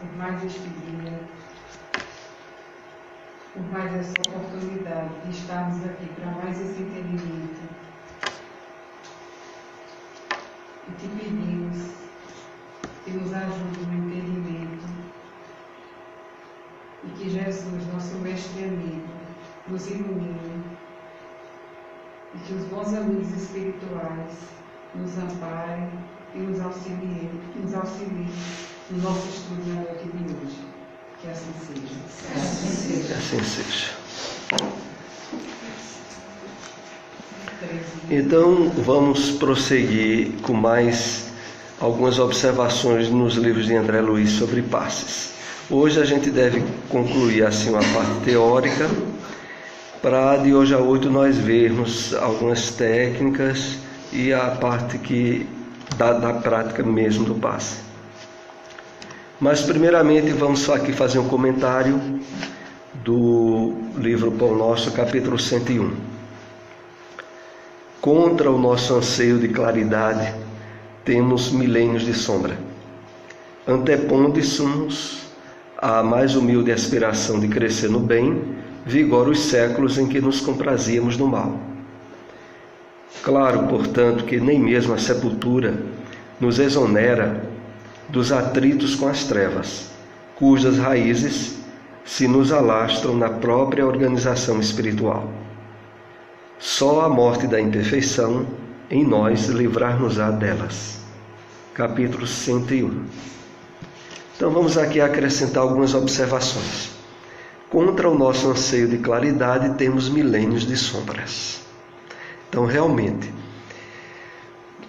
por mais este dia, por mais essa oportunidade de estarmos aqui para mais esse entendimento. E te pedimos que nos ajude no entendimento e que Jesus, nosso mestre e amigo, nos ilumine e que os bons amigos espirituais nos amparem e nos auxiliem no nosso estudo na noite de hoje. Que assim seja. Assim seja. Assim seja. Então, vamos prosseguir com mais algumas observações nos livros de André Luiz sobre passes. Hoje a gente deve concluir assim uma parte teórica, para de hoje a 8 nós vermos algumas técnicas e a parte da prática mesmo do passe. Mas primeiramente vamos só aqui fazer um comentário do livro Pão Nosso, capítulo 101. Contra o nosso anseio de claridade, temos milênios de sombra. Antepondo-nos à mais humilde aspiração de crescer no bem, vigora os séculos em que nos comprazíamos no mal. Claro, portanto, que nem mesmo a sepultura nos exonera dos atritos com as trevas, cujas raízes se nos alastram na própria organização espiritual. Só a morte da imperfeição em nós livrar-nos-á delas. Capítulo 101. Então vamos aqui acrescentar algumas observações. Contra o nosso anseio de claridade temos milênios de sombras. Então realmente,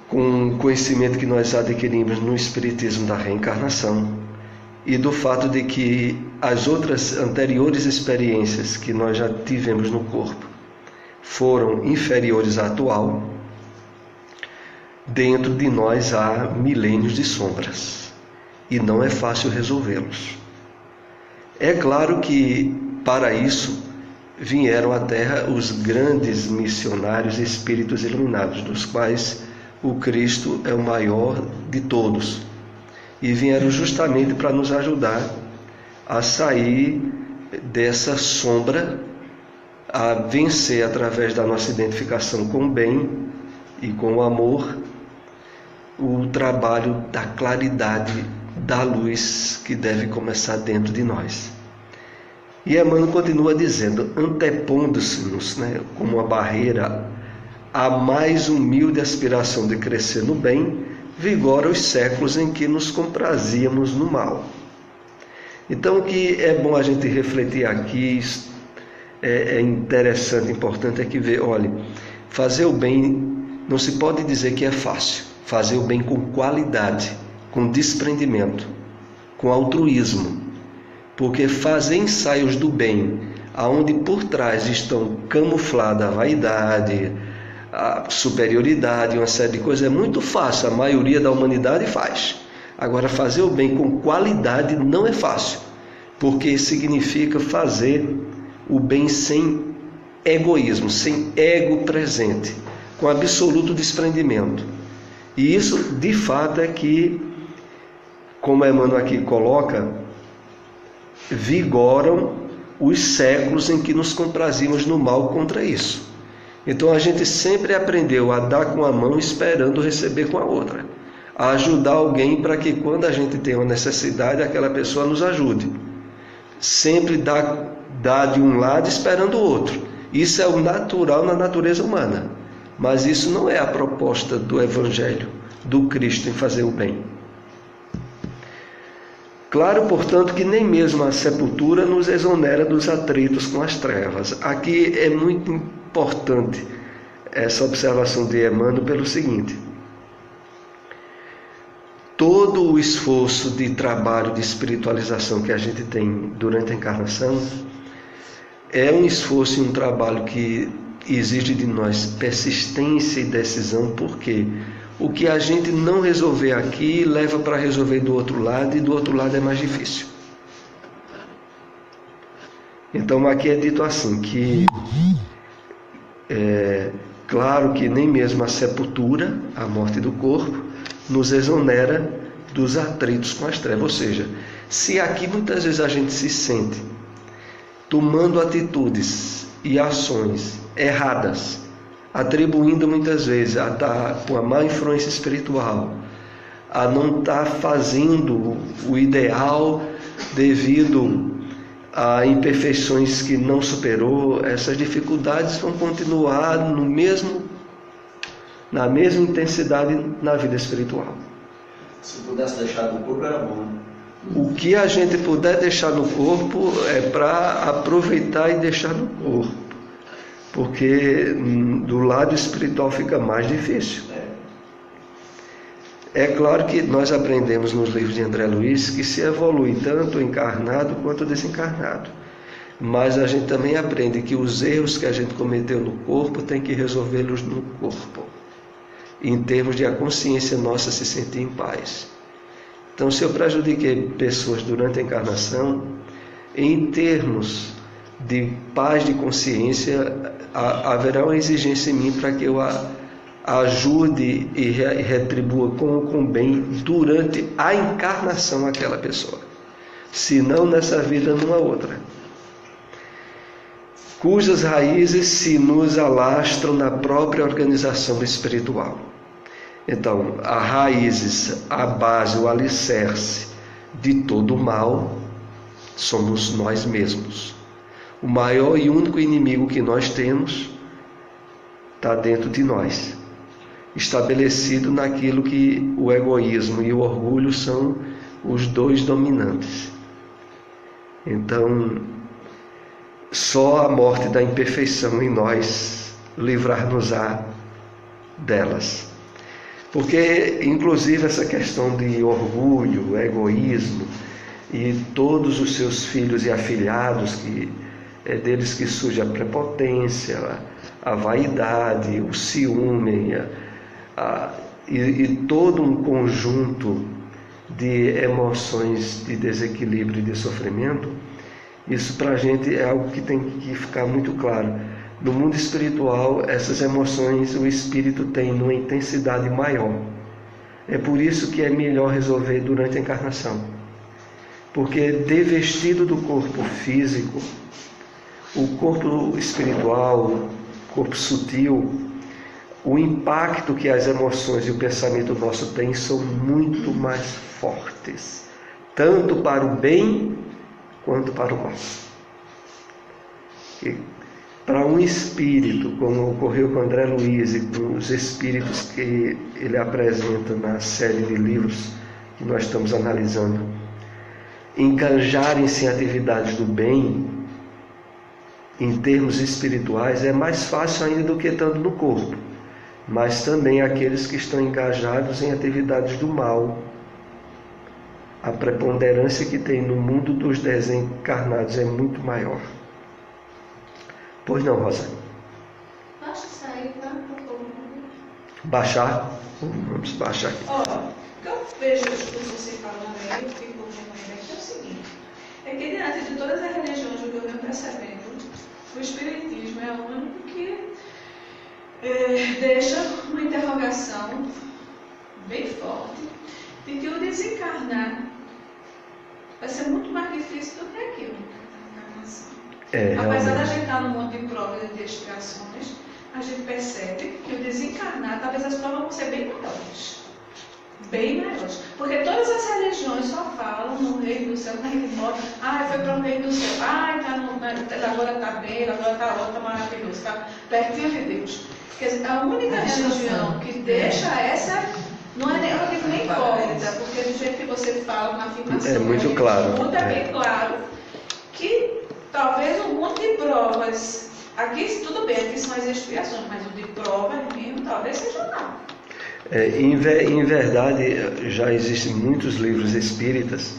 com o conhecimento que nós adquirimos no Espiritismo da reencarnação e do fato de que as outras anteriores experiências que nós já tivemos no corpo foram inferiores à atual, dentro de nós há milênios de sombras e não é fácil resolvê-los. É claro que para isso vieram à Terra os grandes missionários e espíritos iluminados, dos quais o Cristo é o maior de todos, e vieram justamente para nos ajudar a sair dessa sombra, a vencer através da nossa identificação com o bem e com o amor, o trabalho da claridade da luz que deve começar dentro de nós. E Emmanuel continua dizendo, antepondo-se-nos, como uma barreira, a mais humilde aspiração de crescer no bem, vigora os séculos em que nos comprazíamos no mal. Então, o que é bom a gente refletir aqui, é interessante, importante, é que olhe, fazer o bem não se pode dizer que é fácil. Fazer o bem com qualidade, com desprendimento, com altruísmo. Porque fazer ensaios do bem, aonde por trás estão camuflada a vaidade, a superioridade, uma série de coisas, é muito fácil, a maioria da humanidade faz. Agora, fazer o bem com qualidade não é fácil, porque significa fazer o bem sem egoísmo, sem ego presente, com absoluto desprendimento. E isso, de fato, é que, como Emmanuel aqui coloca, vigoram os séculos em que nos comprazimos no mal contra isso. Então a gente sempre aprendeu a dar com a mão esperando receber com a outra, a ajudar alguém para que quando a gente tem uma necessidade, aquela pessoa nos ajude. Sempre dar de um lado esperando o outro. Isso é o natural na natureza humana, mas isso não é a proposta do Evangelho, do Cristo em fazer o bem. Claro, portanto, que nem mesmo a sepultura nos exonera dos atritos com as trevas. Aqui é muito importante essa observação de Emmanuel pelo seguinte: todo o esforço de trabalho de espiritualização que a gente tem durante a encarnação é um esforço e um trabalho que exige de nós persistência e decisão, porque o que a gente não resolver aqui leva para resolver do outro lado, e do outro lado é mais difícil. Então aqui é dito assim, que claro que nem mesmo a sepultura, a morte do corpo, nos exonera dos atritos com as trevas. Ou seja, Se aqui muitas vezes a gente se sente tomando atitudes e ações erradas, atribuindo muitas vezes a estar com a má influência espiritual, a não estar fazendo o ideal devido a imperfeições que não superou, essas dificuldades vão continuar na mesma intensidade na vida espiritual. Se pudesse deixar no corpo era bom. O que a gente puder deixar no corpo é para aproveitar e deixar no corpo, porque do lado espiritual fica mais difícil. É claro que nós aprendemos nos livros de André Luiz que se evolui tanto o encarnado quanto o desencarnado. Mas a gente também aprende que os erros que a gente cometeu no corpo tem que resolvê-los no corpo, em termos de a consciência nossa se sentir em paz. Então, se eu prejudiquei pessoas durante a encarnação, em termos de paz de consciência, haverá uma exigência em mim para que eu ajude e retribua com bem durante a encarnação aquela pessoa, se não nessa vida, numa outra, cujas raízes se nos alastram na própria organização espiritual. Então, as raízes, a base, o alicerce de todo o mal somos nós mesmos. O maior e único inimigo que nós temos está dentro de nós, estabelecido naquilo que o egoísmo e o orgulho são os dois dominantes. Então, só a morte da imperfeição em nós livrar-nos-á delas. Porque, inclusive, essa questão de orgulho, egoísmo e todos os seus filhos e afilhados, que é deles que surge a prepotência, a vaidade, o ciúme, e todo um conjunto de emoções de desequilíbrio e de sofrimento, isso para a gente é algo que tem que ficar muito claro. No mundo espiritual, essas emoções o espírito tem numa intensidade maior. É por isso que é melhor resolver durante a encarnação. Porque devestido do corpo físico, o corpo espiritual, o corpo sutil, o impacto que as emoções e o pensamento nosso têm são muito mais fortes, tanto para o bem quanto para o mal. E para um espírito, como ocorreu com André Luiz e com os espíritos que ele apresenta na série de livros que nós estamos analisando, engajarem-se em atividades do bem, em termos espirituais, é mais fácil ainda do que estando no corpo. Mas também aqueles que estão engajados em atividades do mal, a preponderância que tem no mundo dos desencarnados é muito maior. Pois não, Rosa? Basta sair para baixar? Vamos baixar aqui. Ó, o que eu vejo as coisas que você falando aí, eu fico vendo aqui, é o seguinte: é que diante de todas as religiões, o que eu venho percebendo, o Espiritismo é o único que deixa uma interrogação bem forte de que o desencarnar vai ser muito mais difícil do que aquilo, a encarnação. Apesar da gente estar num monte de provas e de expiações, a gente percebe que o desencarnar, talvez as provas vão ser bem maiores. Bem maiores. Porque todas as religiões só falam no reino do céu, na gente morre, foi para o reino do céu, agora está bem, agora está ótimo, está maravilhoso, está pertinho de Deus. Quer dizer, a única religião que deixa essa, não é nem, eu digo nem hipócrita, porque do jeito que você fala na afirmação, é muito claro. Muito bem claro que talvez um monte de provas, aqui tudo bem, aqui são as expiações, mas o de provas mesmo talvez seja não. Em verdade, já existem muitos livros espíritas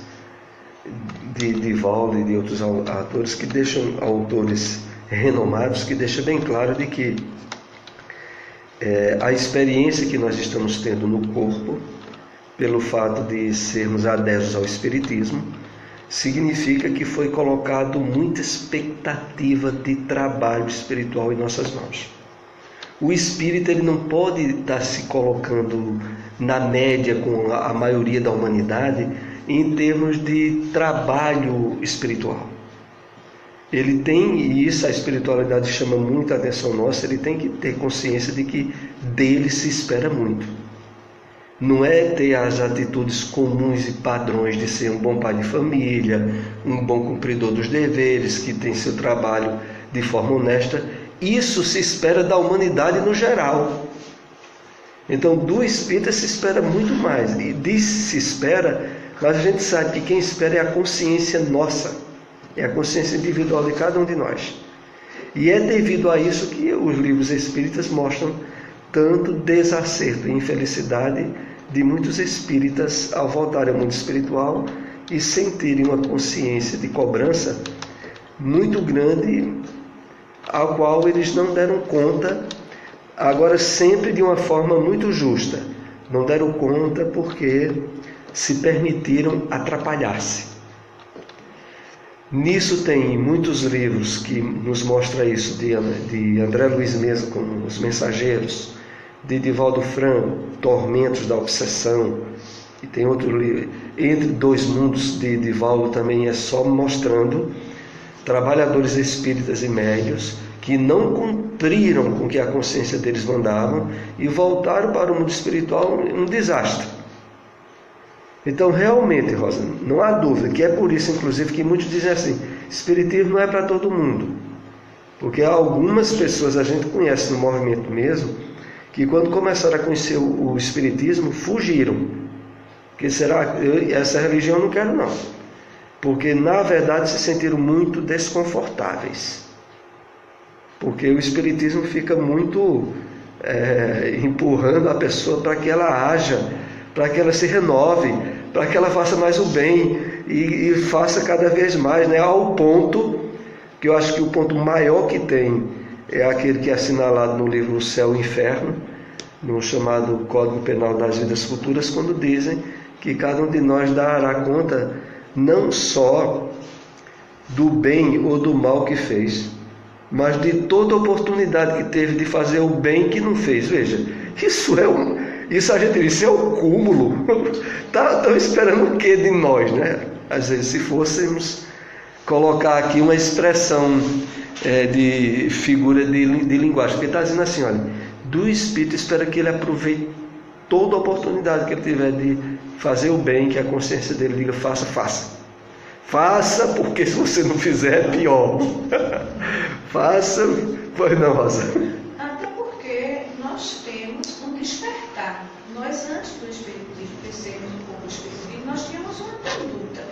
de Divaldo e de outros autores que deixam, autores renomados, que deixam bem claro de que a experiência que nós estamos tendo no corpo, pelo fato de sermos adeptos ao espiritismo, significa que foi colocado muita expectativa de trabalho espiritual em nossas mãos. O espírito ele não pode estar se colocando na média com a maioria da humanidade em termos de trabalho espiritual. Ele tem, e isso a espiritualidade chama muita atenção nossa, ele tem que ter consciência de que dele se espera muito. Não é ter as atitudes comuns e padrões de ser um bom pai de família, um bom cumpridor dos deveres, que tem seu trabalho de forma honesta. Isso se espera da humanidade no geral. Então, do espírita se espera muito mais. E diz se espera, mas a gente sabe que quem espera é a consciência nossa. É a consciência individual de cada um de nós. E é devido a isso que os livros espíritas mostram tanto desacerto e infelicidade de muitos espíritas ao voltarem ao mundo espiritual e sentirem uma consciência de cobrança muito grande, ao qual eles não deram conta, agora sempre de uma forma muito justa. Não deram conta porque se permitiram atrapalhar-se. Nisso tem muitos livros que nos mostram isso, de André Luiz mesmo, como Os Mensageiros, de Divaldo Franco, Tormentos da Obsessão, e tem outro livro, Entre Dois Mundos, de Divaldo, também é só mostrando trabalhadores espíritas e médios que não cumpriram com o que a consciência deles mandavam e voltaram para o mundo espiritual um desastre. Então, realmente, Rosa, não há dúvida que é por isso, inclusive, que muitos dizem assim, espiritismo não é para todo mundo. Porque algumas pessoas a gente conhece no movimento mesmo, que quando começaram a conhecer o espiritismo, fugiram. Que será, essa religião eu não quero não. Porque, na verdade, se sentiram muito desconfortáveis. Porque o espiritismo fica muito empurrando a pessoa para que ela haja, para que ela se renove, para que ela faça mais o bem e faça cada vez mais, né? Ao ponto que eu acho que o ponto maior que tem é aquele que é assinalado no livro O Céu e o Inferno, no chamado Código Penal das Vidas Futuras, quando dizem que cada um de nós dará conta não só do bem ou do mal que fez, mas de toda oportunidade que teve de fazer o bem que não fez. Veja, isso a gente diz, isso é o cúmulo. Estão esperando o que de nós, né? Às vezes, se fôssemos colocar aqui uma expressão de figura de linguagem, porque está dizendo assim, olha, do Espírito espera que ele aproveite toda a oportunidade que ele tiver de fazer o bem, que a consciência dele diga, faça, faça. Faça, porque se você não fizer, é pior. Faça, pois não, Rosa. Até porque nós temos um despertar. Nós, antes do Espiritismo, crescermos um pouco o Espiritismo, nós tínhamos uma conduta.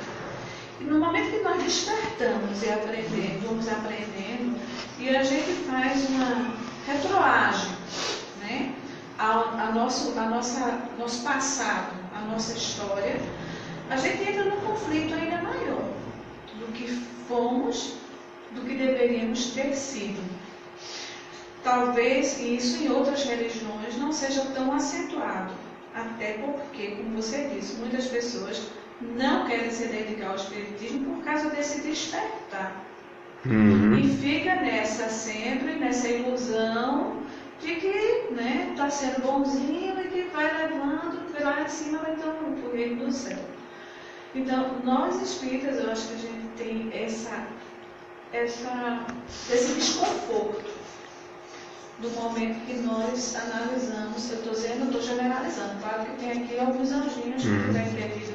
E no momento que nós despertamos e aprendemos, vamos aprendendo, e a gente faz uma retroagem, né? Nosso passado, a nossa história, a gente entra num conflito ainda maior do que fomos, do que deveríamos ter sido. Talvez isso em outras religiões não seja tão acentuado, até porque, como você disse, muitas pessoas não querem se dedicar ao Espiritismo por causa desse despertar. E fica sempre nessa ilusão de que está sendo bonzinho e que vai levando, lá em cima vai ter o reino do céu. Então, nós espíritas, eu acho que a gente tem esse desconforto do momento que nós analisamos. Eu estou generalizando, claro que tem aqui alguns anjinhos que têm vivido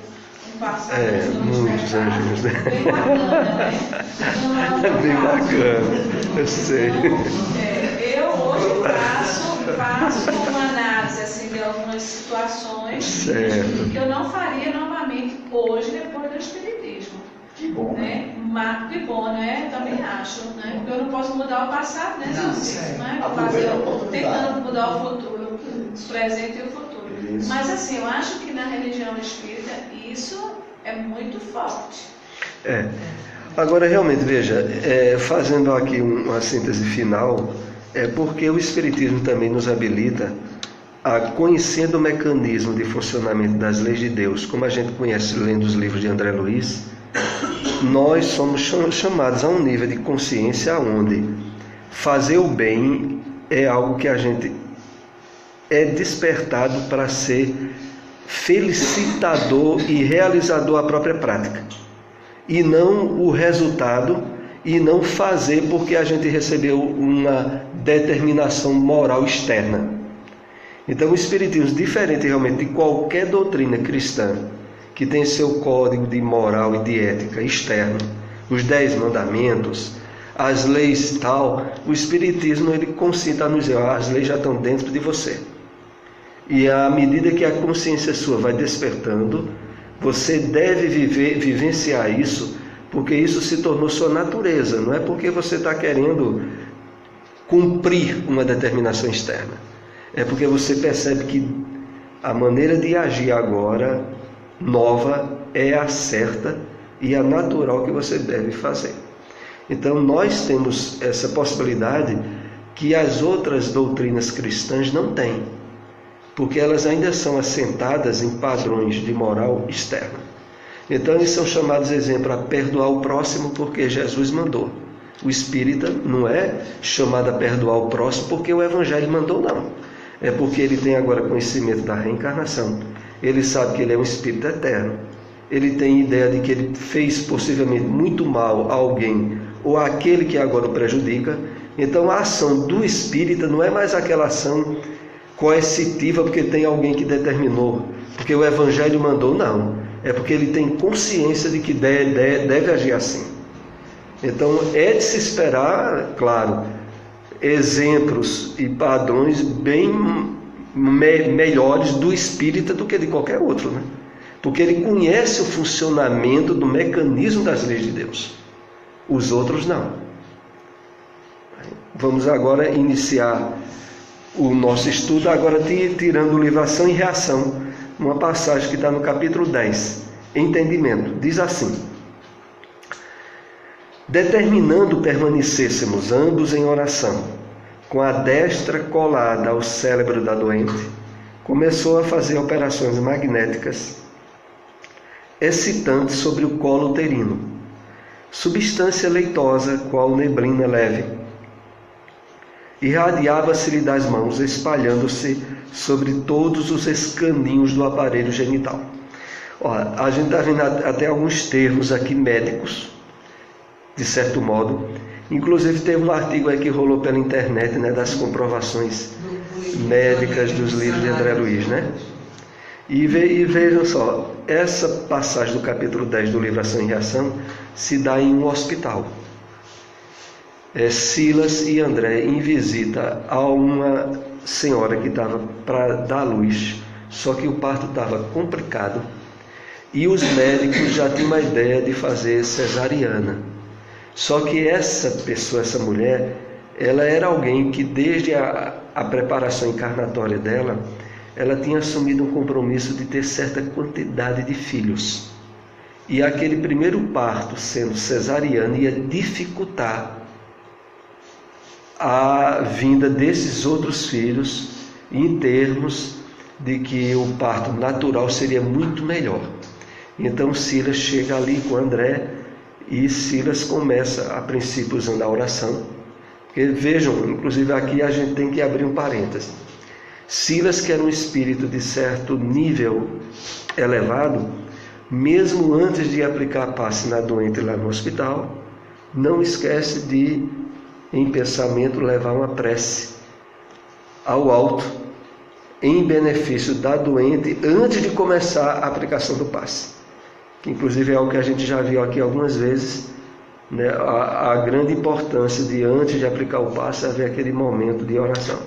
um passado muitos anjinhos, né? bem bacana, né? É bem bacana, eu sei. Então, eu hoje faço uma análise assim, de algumas situações que eu não faria novamente hoje, depois do Espiritismo. Que bom, né? Que bom, né? Também acho, né? Porque eu não posso mudar o passado, né? Tentando mudar o futuro, o presente e o futuro. Isso. Mas assim, eu acho que na religião espírita isso é muito forte. Agora, realmente, veja, fazendo aqui uma síntese final, é porque o Espiritismo também nos habilita a, conhecendo o mecanismo de funcionamento das leis de Deus, como a gente conhece lendo os livros de André Luiz, nós somos chamados a um nível de consciência onde fazer o bem é algo que a gente é despertado para ser felicitador e realizador à própria prática, e não o resultado, e não fazer porque a gente recebeu uma determinação moral externa. Então o Espiritismo, diferente realmente de qualquer doutrina cristã, que tem seu código de moral e de ética externo, os 10 mandamentos, as leis tal, o Espiritismo ele consiste a nos dizer, as leis já estão dentro de você. E à medida que a consciência sua vai despertando, você deve vivenciar isso, porque isso se tornou sua natureza, não é porque você está querendo cumprir uma determinação externa. É porque você percebe que a maneira de agir agora, nova, é a certa e a natural que você deve fazer. Então nós temos essa possibilidade que as outras doutrinas cristãs não têm, porque elas ainda são assentadas em padrões de moral externa. Então eles são chamados, exemplo, a perdoar o próximo porque Jesus mandou. O espírita não é chamado a perdoar o próximo porque o Evangelho mandou, não. É porque ele tem agora conhecimento da reencarnação. Ele sabe que ele é um espírito eterno. Ele tem ideia de que ele fez possivelmente muito mal a alguém ou àquele que agora o prejudica. Então a ação do espírita não é mais aquela ação coercitiva porque tem alguém que determinou, porque o Evangelho mandou, não. É porque ele tem consciência de que deve agir assim. Então é de se esperar, claro, exemplos e padrões bem melhores do espírita do que de qualquer outro, né? Porque ele conhece o funcionamento do mecanismo das leis de Deus. Os outros não. Vamos agora iniciar o nosso estudo, agora tirando o livro Ação e Reação, uma passagem que está no capítulo 10, Entendimento. Diz assim: determinando permanecêssemos ambos em oração, com a destra colada ao cérebro da doente, começou a fazer operações magnéticas excitantes sobre o colo uterino, substância leitosa, qual neblina leve. Irradiava-se-lhe das mãos, espalhando-se sobre todos os escaninhos do aparelho genital. A gente está vendo até alguns termos aqui médicos, de certo modo. Inclusive teve um artigo aí que rolou pela internet, né, das comprovações médicas dos livros de André Luiz, né? E vejam só, essa passagem do capítulo 10 do livro Ação e Reação se dá em um hospital. Silas e André em visita a uma senhora que estava para dar à luz, só que o parto estava complicado e os médicos já tinham uma ideia de fazer cesariana. Só que essa pessoa, essa mulher, ela era alguém que desde a preparação encarnatória dela, ela tinha assumido um compromisso de ter certa quantidade de filhos. E aquele primeiro parto, sendo cesariano, ia dificultar a vinda desses outros filhos, em termos de que o parto natural seria muito melhor. Então Silas chega ali com André, e Silas começa, a princípio, usando a oração. Porque vejam, inclusive aqui a gente tem que abrir um parêntese. Silas, que era um espírito de certo nível elevado, mesmo antes de aplicar a passe na doente lá no hospital, não esquece de, em pensamento, levar uma prece ao alto, em benefício da doente, antes de começar a aplicação do passe. Que inclusive é algo que a gente já viu aqui algumas vezes, né? A grande importância de, antes de aplicar o passe, haver aquele momento de oração.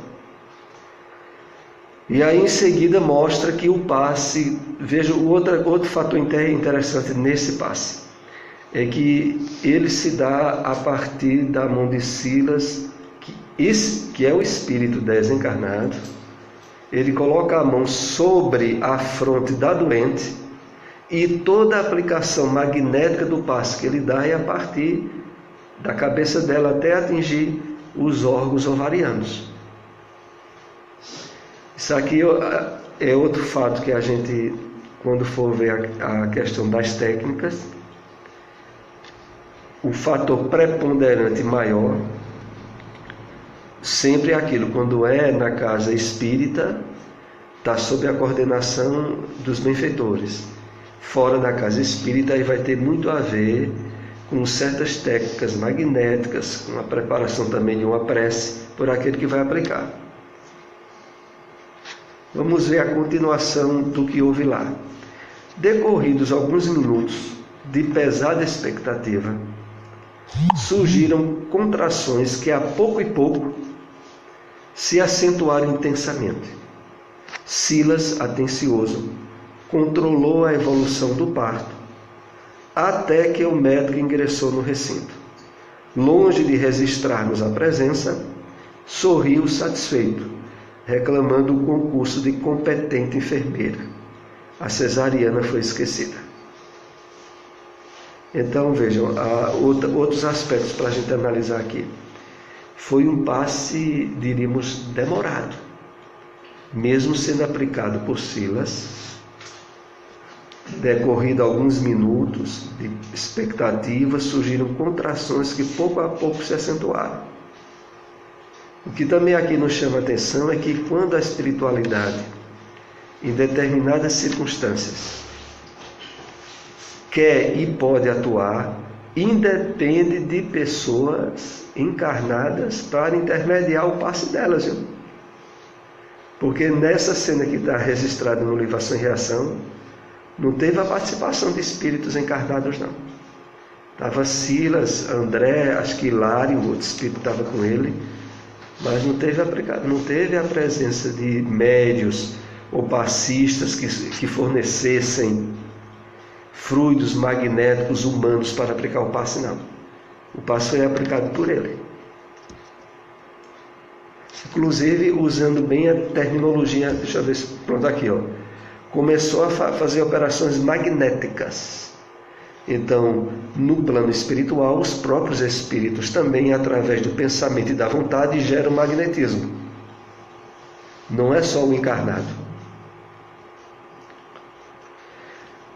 E aí em seguida mostra que o passe, veja outro fator interessante nesse passe, é que ele se dá a partir da mão de Silas, que é o espírito desencarnado. Ele coloca a mão sobre a fronte da doente, e toda a aplicação magnética do passe que ele dá é a partir da cabeça dela até atingir os órgãos ovarianos. Isso aqui é outro fato que a gente, quando for ver a questão das técnicas, o fator preponderante maior sempre é aquilo, quando é na casa espírita, está sob a coordenação dos benfeitores. Fora da casa espírita, aí vai ter muito a ver com certas técnicas magnéticas, com a preparação também de uma prece por aquele que vai aplicar. Vamos ver a continuação do que houve lá. Decorridos alguns minutos de pesada expectativa, surgiram contrações que a pouco e pouco se acentuaram intensamente. Silas, atencioso, controlou a evolução do parto, até que o médico ingressou no recinto. Longe de registrar-nos a presença, sorriu satisfeito, reclamando o concurso de competente enfermeira. A cesariana foi esquecida. Então, vejam, há outros aspectos para a gente analisar aqui. Foi um passe, diríamos, demorado. Mesmo sendo aplicado por Silas, decorrido alguns minutos de expectativa, surgiram contrações que pouco a pouco se acentuaram. O que também aqui nos chama a atenção é que quando a espiritualidade, em determinadas circunstâncias, quer e pode atuar, independe de pessoas encarnadas para intermediar o passe delas, viu? Porque nessa cena que está registrada no livro Ação e Reação, não teve a participação de espíritos encarnados, não. Estava Silas, André, acho que Hilário, o outro espírito estava com ele, mas não teve a presença de médios ou passistas que fornecessem fluidos magnéticos humanos para aplicar o passe, não. O passe foi aplicado por ele. Inclusive, usando bem a terminologia, deixa eu ver se pronto aqui, ó. Começou a fazer operações magnéticas. Então, no plano espiritual, os próprios espíritos também, através do pensamento e da vontade, geram magnetismo. Não é só o encarnado.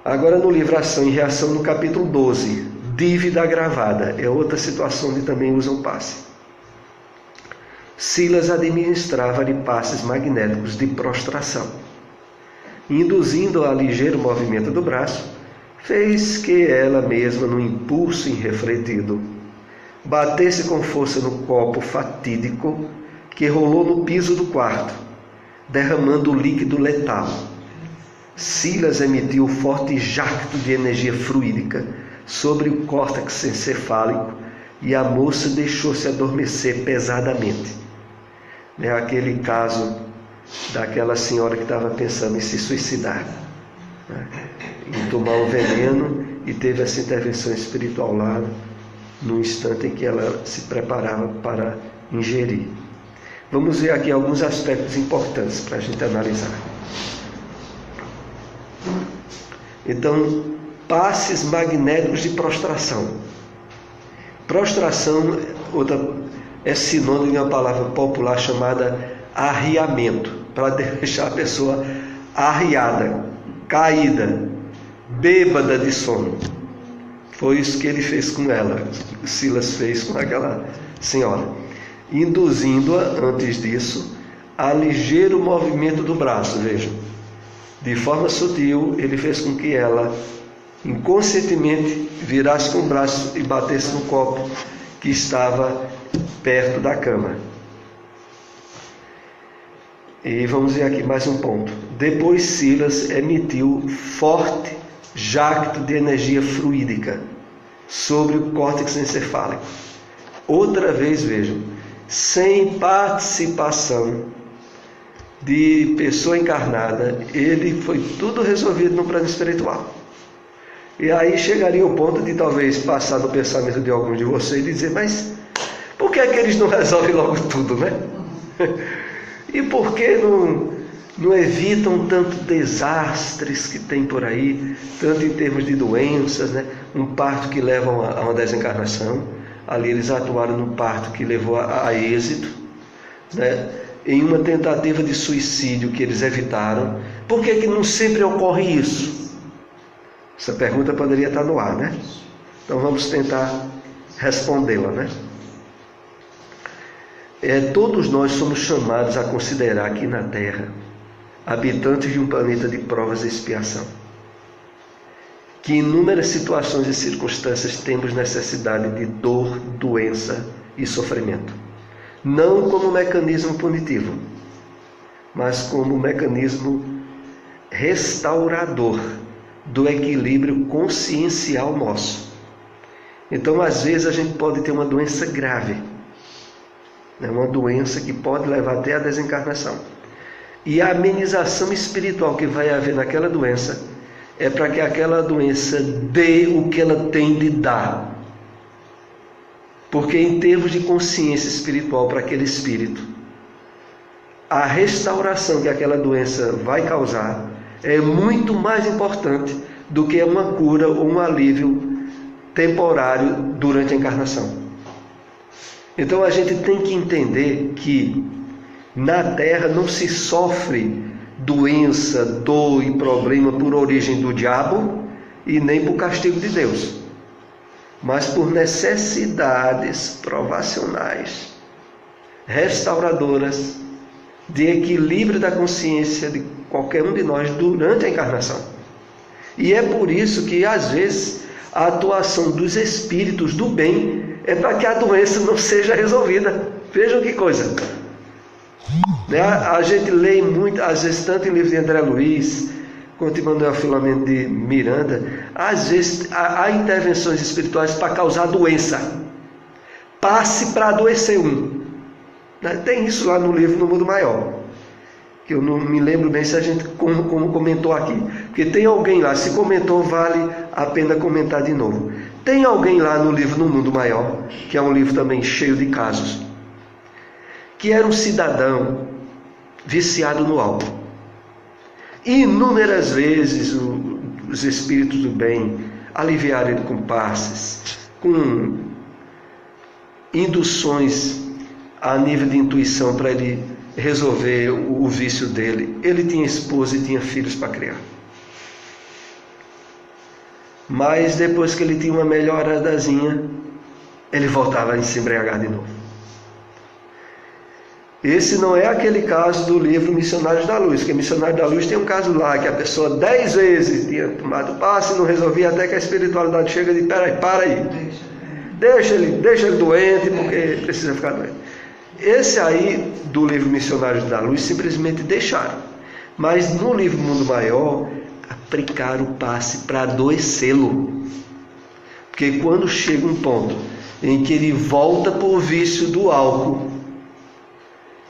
Agora, no livro Ação e Reação, no capítulo 12, dívida agravada, é outra situação onde também usam passe. Silas administrava-lhe passes magnéticos de prostração. Induzindo a ligeiro movimento do braço, fez que ela mesma, no impulso irrefletido, batesse com força no copo fatídico que rolou no piso do quarto, derramando o líquido letal. Silas emitiu forte jacto de energia fluídica sobre o córtex encefálico e a moça deixou-se adormecer pesadamente. É aquele caso daquela senhora que estava pensando em se suicidar, né? Em tomar um veneno, e teve essa intervenção espiritual lá no instante em que ela se preparava para ingerir. Vamos ver aqui alguns aspectos importantes para a gente analisar. Então, passes magnéticos de prostração. Prostração é sinônimo de uma palavra popular chamada arriamento, para deixar a pessoa arriada, caída, bêbada de sono. Foi isso que ele fez com ela, Silas fez com aquela senhora, induzindo-a, antes disso, a ligeiro movimento do braço. Vejam, de forma sutil, ele fez com que ela, inconscientemente, virasse com o braço e batesse no copo que estava perto da cama. E vamos ver aqui mais um ponto. Depois Silas emitiu forte jacto de energia fluídica sobre o córtex encefálico. Outra vez, vejam, sem participação de pessoa encarnada, ele foi tudo resolvido no plano espiritual. E aí chegaria o ponto de talvez passar no pensamento de alguns de vocês e dizer: mas por que é que eles não resolvem logo tudo, né? E por que não evitam tantos desastres que tem por aí, tanto em termos de doenças, né? Um parto que leva a uma desencarnação. Ali eles atuaram no parto que levou a êxito, né? Em uma tentativa de suicídio que eles evitaram. Por que não sempre ocorre isso? Essa pergunta poderia estar no ar, né? Então vamos tentar respondê-la, né? Todos nós somos chamados a considerar aqui na Terra habitantes de um planeta de provas e expiação, que em inúmeras situações e circunstâncias temos necessidade de dor, doença e sofrimento, não como mecanismo punitivo, mas como mecanismo restaurador do equilíbrio consciencial nosso. Então, às vezes, a gente pode ter uma doença grave, uma doença que pode levar até a desencarnação. E a amenização espiritual que vai haver naquela doença é para que aquela doença dê o que ela tem de dar. Porque em termos de consciência espiritual para aquele espírito, a restauração que aquela doença vai causar é muito mais importante do que uma cura ou um alívio temporário durante a encarnação. Então a gente tem que entender que na Terra não se sofre doença, dor e problema por origem do diabo e nem por castigo de Deus, mas por necessidades provacionais, restauradoras, de equilíbrio da consciência de qualquer um de nós durante a encarnação. E é por isso que às vezes a atuação dos espíritos do bem é para que a doença não seja resolvida. Vejam que coisa. A gente lê muito, às vezes, tanto em livro de André Luiz, quanto em Manuel Filomeno de Miranda, às vezes há intervenções espirituais para causar doença. Passe para adoecer um. Tem isso lá no livro No Mundo Maior, que eu não me lembro bem se a gente como comentou aqui, porque tem alguém lá, se comentou vale a pena comentar de novo. Tem alguém lá no livro No Mundo Maior, que é um livro também cheio de casos, que era um cidadão viciado no álcool. Inúmeras vezes os espíritos do bem aliviaram ele com passes, com induções a nível de intuição para ele resolver o vício dele. Ele tinha esposa e tinha filhos para criar. Mas depois que ele tinha uma melhoradazinha, ele voltava a se embriagar de novo. Esse não é aquele caso do livro Missionários da Luz, que Missionários da Luz tem um caso lá, que a pessoa 10 vezes tinha tomado passe e não resolvia, até que a espiritualidade chega e diz, peraí, para aí. Deixa ele doente, porque precisa ficar doente. Esse aí, do livro Missionários da Luz, simplesmente deixaram. Mas no livro Mundo Maior, aplicaram o passe para adoecê-lo. Porque quando chega um ponto em que ele volta por vício do álcool,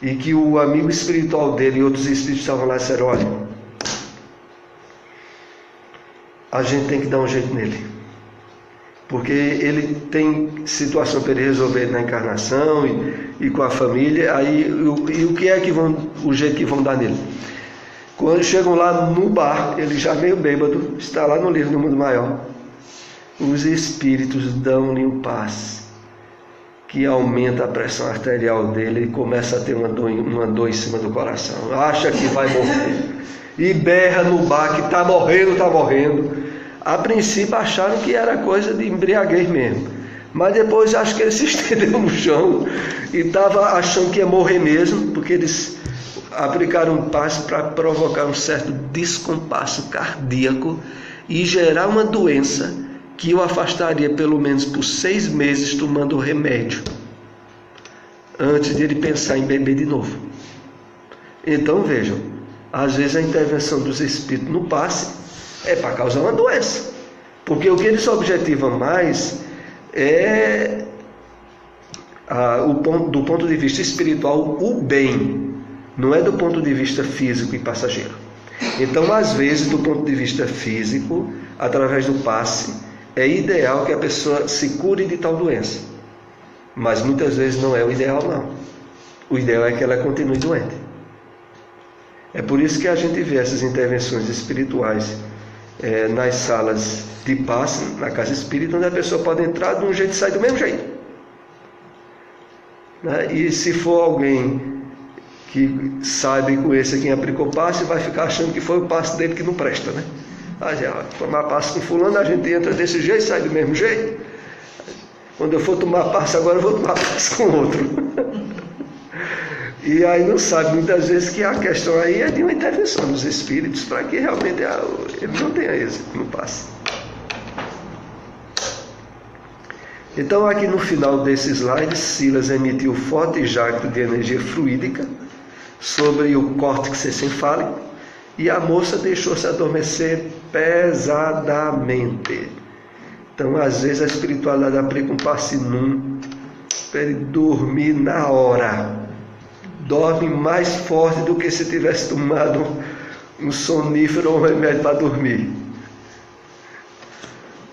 e que o amigo espiritual dele e outros espíritos estavam lá e disseram, olha, a gente tem que dar um jeito nele. Porque ele tem situação para ele resolver na encarnação e com a família, aí o que é que o jeito que vão dar nele? Quando chegam lá no bar, ele já meio bêbado, está lá no livro No Mundo Maior, os espíritos dão-lhe um passe que aumenta a pressão arterial dele e começa a ter uma dor em cima do coração, acha que vai morrer e berra no bar que está morrendo. A princípio acharam que era coisa de embriaguez mesmo, mas depois acho que ele se estendeu no chão e estava achando que ia morrer mesmo, porque eles aplicaram um passe para provocar um certo descompasso cardíaco e gerar uma doença que o afastaria pelo menos por 6 meses tomando remédio, antes de ele pensar em beber de novo. Então vejam, às vezes a intervenção dos espíritos no passe é para causar uma doença, porque o que eles objetivam mais é, do ponto de vista espiritual, o bem, não é do ponto de vista físico e passageiro. Então, às vezes, do ponto de vista físico, através do passe, é ideal que a pessoa se cure de tal doença, mas muitas vezes não é o ideal, não. O ideal é que ela continue doente. É por isso que a gente vê essas intervenções espirituais nas salas de passe, na casa espírita, onde a pessoa pode entrar de um jeito e sair do mesmo jeito, né? E se for alguém que sabe conhecer quem aplicou passe, vai ficar achando que foi o passe dele que não presta, né? Tomar passe com fulano, a gente entra desse jeito e sai do mesmo jeito. Quando eu for tomar passe agora, eu vou tomar passe com outro. E aí não sabe muitas vezes que a questão aí é de uma intervenção dos espíritos para que realmente ele não tenha êxito, não passe. Então aqui no final desse slide, Silas emitiu forte jacto de energia fluídica sobre o córtex encefálico e a moça deixou-se adormecer pesadamente. Então às vezes a espiritualidade aplica um passe-num para ele dormir na hora. Dorme mais forte do que se tivesse tomado um sonífero ou um remédio para dormir.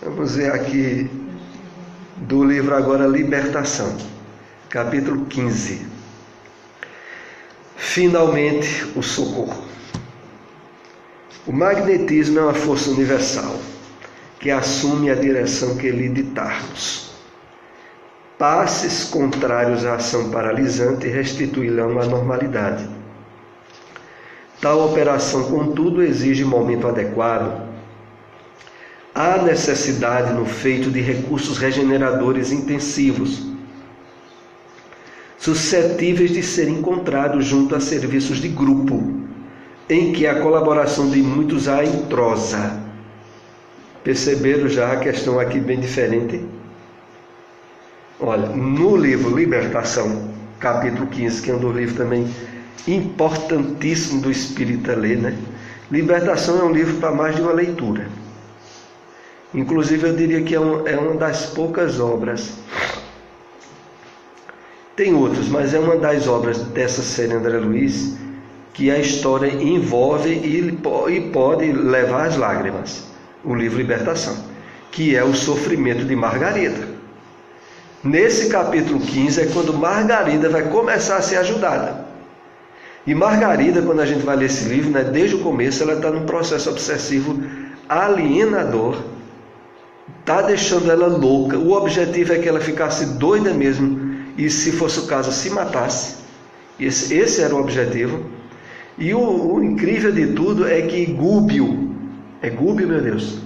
Vamos ver aqui do livro agora Libertação, capítulo 15. Finalmente o socorro. O magnetismo é uma força universal que assume a direção que lhe ditarmos. Passes contrários à ação paralisante restituirão a normalidade. Tal operação, contudo, exige momento adequado. Há necessidade no feito de recursos regeneradores intensivos, suscetíveis de ser encontrados junto a serviços de grupo, em que a colaboração de muitos a entrosa. Perceberam já a questão aqui bem diferente? Olha, no livro Libertação, capítulo 15, que é um dos livros também importantíssimo do espírita ler, né? Libertação é um livro para mais de uma leitura. Inclusive eu diria que é uma das poucas obras. Tem outras, mas é uma das obras dessa série André Luiz que a história envolve e pode levar às lágrimas. O livro Libertação, que é o sofrimento de Margarida. Nesse capítulo 15 é quando Margarida vai começar a ser ajudada. E Margarida, quando a gente vai ler esse livro, né, desde o começo, ela está num processo obsessivo alienador. Está deixando ela louca. O objetivo é que ela ficasse doida mesmo e, se fosse o caso, se matasse. Esse era o objetivo. E o incrível de tudo é que Gúbio, meu Deus,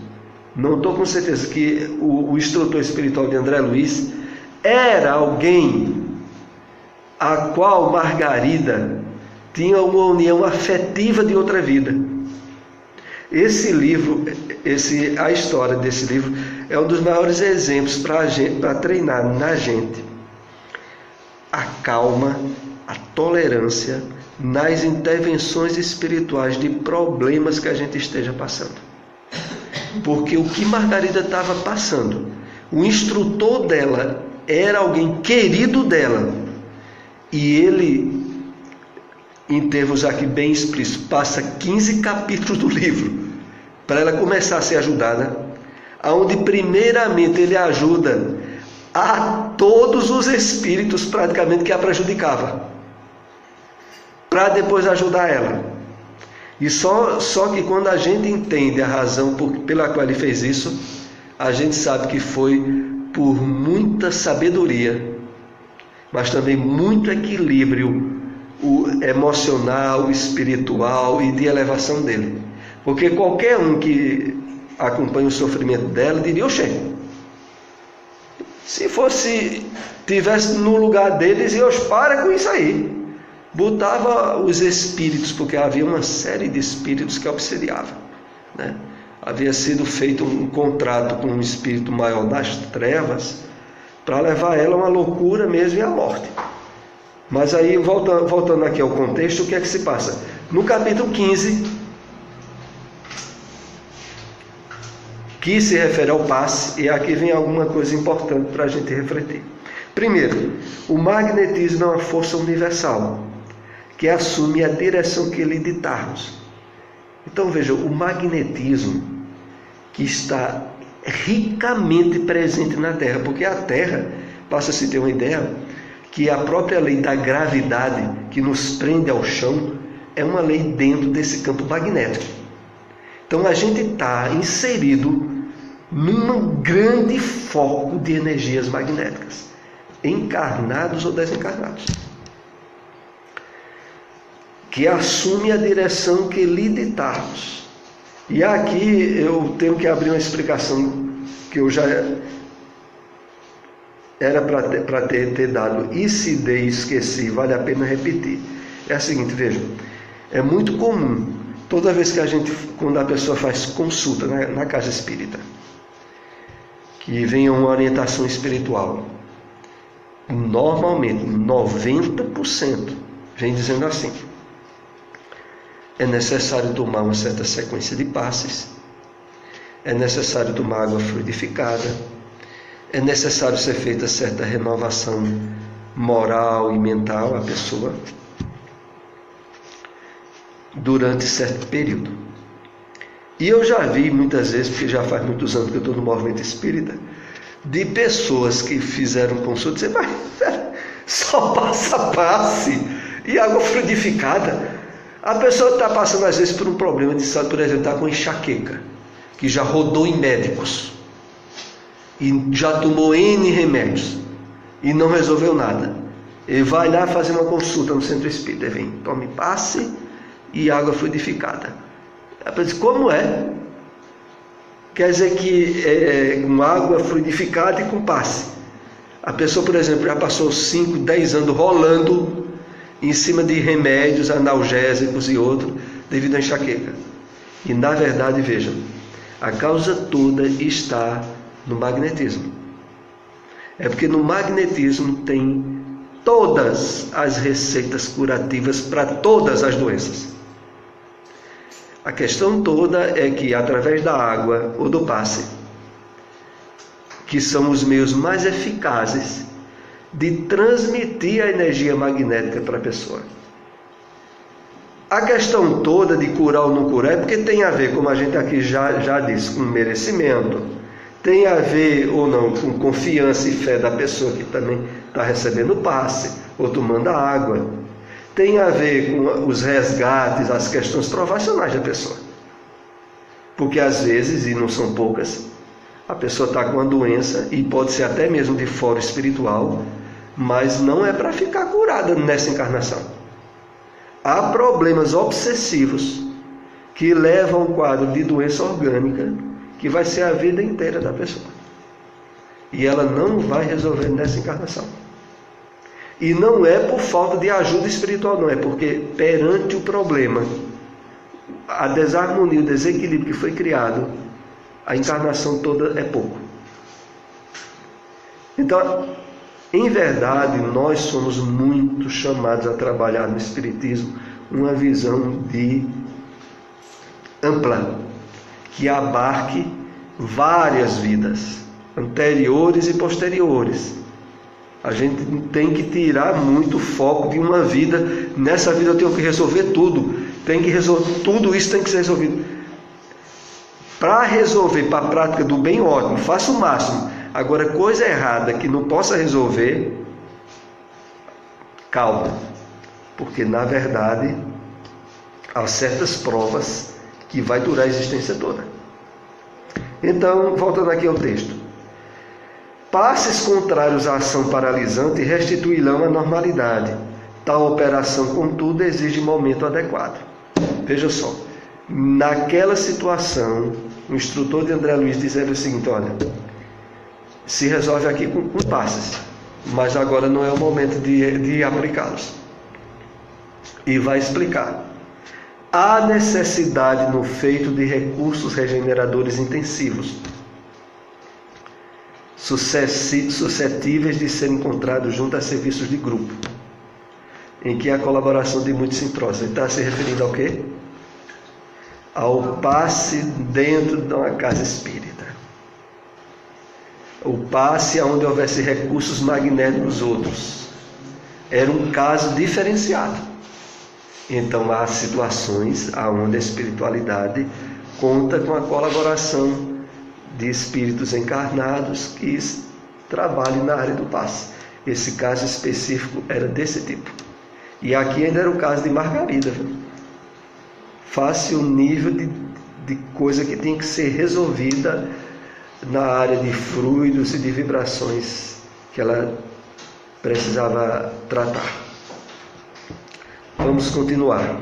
não estou com certeza que o instrutor espiritual de André Luiz era alguém a qual Margarida tinha uma união afetiva de outra vida. Esse livro, a história desse livro é um dos maiores exemplos para treinar na gente a calma, a tolerância nas intervenções espirituais de problemas que a gente esteja passando. Porque o que Margarida estava passando, o instrutor dela era alguém querido dela, e ele, em termos aqui bem explícitos, passa 15 capítulos do livro para ela começar a ser ajudada, onde primeiramente ele ajuda a todos os espíritos praticamente que a prejudicava, para depois ajudar ela. E só que quando a gente entende a razão pela qual ele fez isso, a gente sabe que foi por muita sabedoria, mas também muito equilíbrio emocional, espiritual e de elevação dele. Porque qualquer um que acompanha o sofrimento dela diria: oxê, se tivesse no lugar deles, eu para com isso aí. Botava os espíritos, porque havia uma série de espíritos que obsediavam, né? Havia sido feito um contrato com um espírito maior das trevas para levar ela a uma loucura mesmo e à morte. Mas aí, voltando aqui ao contexto, o que é que se passa? No capítulo 15, que se refere ao passe, e aqui vem alguma coisa importante para a gente refletir. Primeiro, o magnetismo é uma força universal que assume a direção que lhe ditarmos. Então veja, o magnetismo que está ricamente presente na Terra, porque a Terra, passa-se a ter uma ideia, que a própria lei da gravidade que nos prende ao chão é uma lei dentro desse campo magnético. Então a gente está inserido num grande foco de energias magnéticas, encarnados ou desencarnados, que assume a direção que lhe ditarmos. E aqui eu tenho que abrir uma explicação que eu já era para ter dado e se dei e esqueci, vale a pena repetir. É a seguinte, vejam, é muito comum, toda vez que quando a pessoa faz consulta na casa espírita, que venha uma orientação espiritual, normalmente 90% vem dizendo assim: é necessário tomar uma certa sequência de passes, é necessário tomar água fluidificada, é necessário ser feita certa renovação moral e mental à pessoa durante certo período. E eu já vi muitas vezes, porque já faz muitos anos que eu estou no movimento espírita, de pessoas que fizeram consulta e disseram: mas só passa passe e água fluidificada. A pessoa está passando às vezes por um problema de saúde, por exemplo, está com enxaqueca, que já rodou em médicos e já tomou N remédios e não resolveu nada. Ele vai lá fazer uma consulta no centro espírita, ele vem, tome passe e água fluidificada. A pessoa diz: como é? Quer dizer que é com água fluidificada e com passe. A pessoa, por exemplo, já passou 5, 10 anos rolando em cima de remédios analgésicos e outros devido à enxaqueca. E na verdade, vejam, a causa toda está no magnetismo. É porque no magnetismo tem todas as receitas curativas para todas as doenças. A questão toda é que através da água ou do passe, que são os meios mais eficazes de transmitir a energia magnética para a pessoa. A questão toda de curar ou não curar é porque tem a ver, como a gente aqui já disse, com merecimento, tem a ver ou não com confiança e fé da pessoa que também está recebendo o passe ou tomando a água, tem a ver com os resgates, as questões profissionais da pessoa. Porque às vezes, e não são poucas, a pessoa está com uma doença e pode ser até mesmo de fora espiritual, mas não é para ficar curada nessa encarnação. Há problemas obsessivos que levam a um quadro de doença orgânica que vai ser a vida inteira da pessoa. E ela não vai resolver nessa encarnação. E não é por falta de ajuda espiritual, não. É porque perante o problema, a desarmonia, o desequilíbrio que foi criado, a encarnação toda é pouco. Então, em verdade, nós somos muito chamados a trabalhar no Espiritismo uma visão ampla, que abarque várias vidas, anteriores e posteriores. A gente tem que tirar muito foco de uma vida. Nessa vida eu tenho que resolver tudo. Tudo isso tem que ser resolvido. Para resolver, para a prática do bem, ótimo, faça o máximo. Agora, coisa errada que não possa resolver, calma. Porque, na verdade, há certas provas que vai durar a existência toda. Então, voltando aqui ao texto. Passes contrários à ação paralisante restituirão a normalidade. Tal operação, contudo, exige momento adequado. Veja só, naquela situação, o instrutor de André Luiz dizendo o seguinte: olha, se resolve aqui com passes, mas agora não é o momento de aplicá-los. E vai explicar. Há necessidade no feito de recursos regeneradores intensivos, suscetíveis de ser encontrados junto a serviços de grupo, em que a colaboração de muitos se entrosa. Ele está se referindo ao quê? Ao passe dentro de uma casa espírita. O passe onde houvesse recursos magnéticos outros. Era um caso diferenciado. Então há situações onde a espiritualidade conta com a colaboração de espíritos encarnados que trabalhem na área do passe. Esse caso específico era desse tipo. E aqui ainda era o caso de Margarida. Face o nível de coisa que tem que ser resolvida na área de fluidos e de vibrações que ela precisava tratar. Vamos continuar.